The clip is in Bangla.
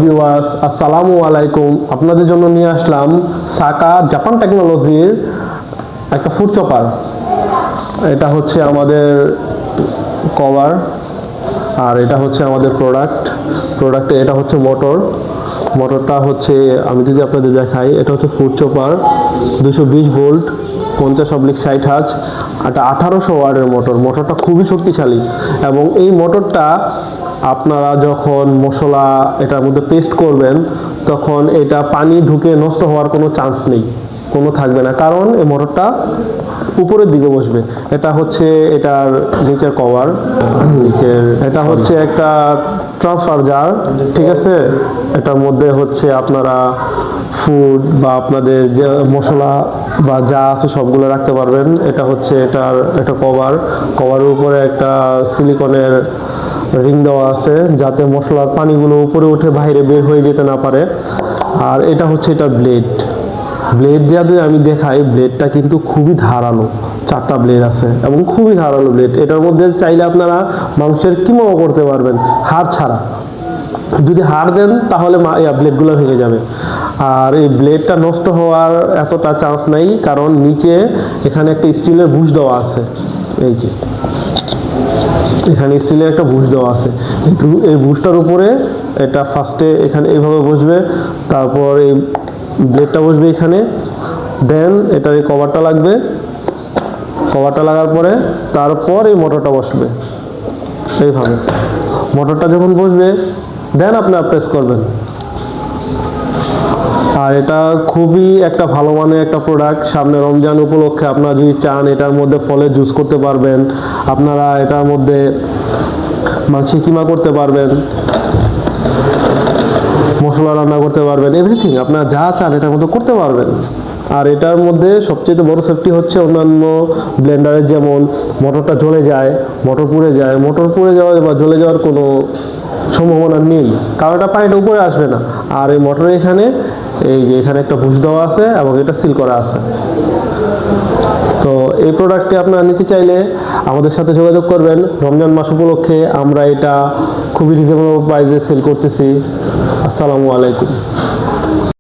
ভিউয়ার্স, আসসালামু আলাইকুম। আপনাদের জন্য নিয়ে আসলাম সাকা জাপান টেকনোলজির একটা ফুড চপার। এটা হচ্ছে আমাদের কভার, আর এটা হচ্ছে আমাদের প্রোডাক্টে এটা হচ্ছে মোটরটা হচ্ছে, আমি যদি আপনাদের দেখাই, এটা হচ্ছে ফুড চপার 220 ভোল্ট 50/60 হার্জ, এটা 1800 ওয়াটের মোটরটা খুবই শক্তিশালী। এবং এই মোটরটা আপনারা যখন মশলা এটার মধ্যে পেস্ট করবেন তখন এটা পানি ঢুকে নষ্ট হওয়ার কোনো চান্স নেই, কোনো থাকবে না, কারণ এই মোটরটা উপরের দিকে বসবে। এটা হচ্ছে এটার নিচের কভার, এটা হচ্ছে একটা ট্রান্সফার জার, ঠিক আছে। এটার মধ্যে হচ্ছে আপনারা ফুড বা আপনাদের যে মশলা বা যা আছে সবগুলো রাখতে পারবেন। এটা হচ্ছে এটার একটা কভারের উপরে একটা সিলিকনের রিং দেওয়া আছে যাতে মশলার পানিগুলো উপরে উঠে বাইরে বের হয়ে যেতে না পারে। আর এটা হচ্ছে এটা ব্লেড দিয়ে যদি আমি দেখাই, ব্লেডটা কিন্তু খুবই ধারালো, 4টা ব্লেড আছে এবং খুবই ধারালো ব্লেড। এটার মধ্যে চাইলে আপনারা মাংসের কিমাও করতে পারবেন হাড় ছাড়া। যদি হাড় দেন তাহলে ব্লেডগুলো ভেঙে যাবে। আর এই ব্লেডটা নষ্ট হওয়ার এতটা চান্স নাই, কারণ নিচে এখানে একটা স্টিলের বুশ দেওয়া আছে। এই যে এখানে স্টিলের একটা বুশ দেওয়া আছে, এই বুশটার উপরে এটা ফার্স্টে এখানে এইভাবে বসবে, তারপর এই ব্লেডটা বসবে এখানে, দেন এটার এই কভারটা লাগবে, কভারটা লাগার পরে তারপর এই মোটরটা বসবে এইভাবে। মোটরটা যখন বসবে দেন আপনারা প্রেস করবেন। আর এটা খুবই একটা ভালো মানের একটা প্রোডাক্ট। সামনে রমজান উপলক্ষে আপনারা যদি চান এটার মধ্যে ফলের জুস করতে পারবেন, আপনারা এটার মধ্যে মাংসের কিমা করতে পারবেন, মশলা রান্না করতে পারবেন, এভরিথিং আপনারা যা চান এটার মধ্যে করতে পারবেন। আর এটার মধ্যে সবচেয়ে বড় সেফটি হচ্ছে অন্যান্য ব্লেন্ডারের যেমন মোটরটা জ্বলে যায়, মোটর পুড়ে যাওয়া বা জ্বলে যাওয়ার কোনো সম্ভাবনা নেই, কারণ এটা পানিটা উপরে আসবে না। আর এই মোটরে এখানে এই যে এখানে একটা বুশ দেওয়া আছে এবং এটা সিল করা আছে। তো এই প্রোডাক্টটি আপনারা নিতে চাইলে আমাদের সাথে যোগাযোগ করবেন। রমজান মাস উপলক্ষে আমরা এটা খুবই রিজনেবল প্রাইসে সেল করতেছি। আসসালামু আলাইকুম।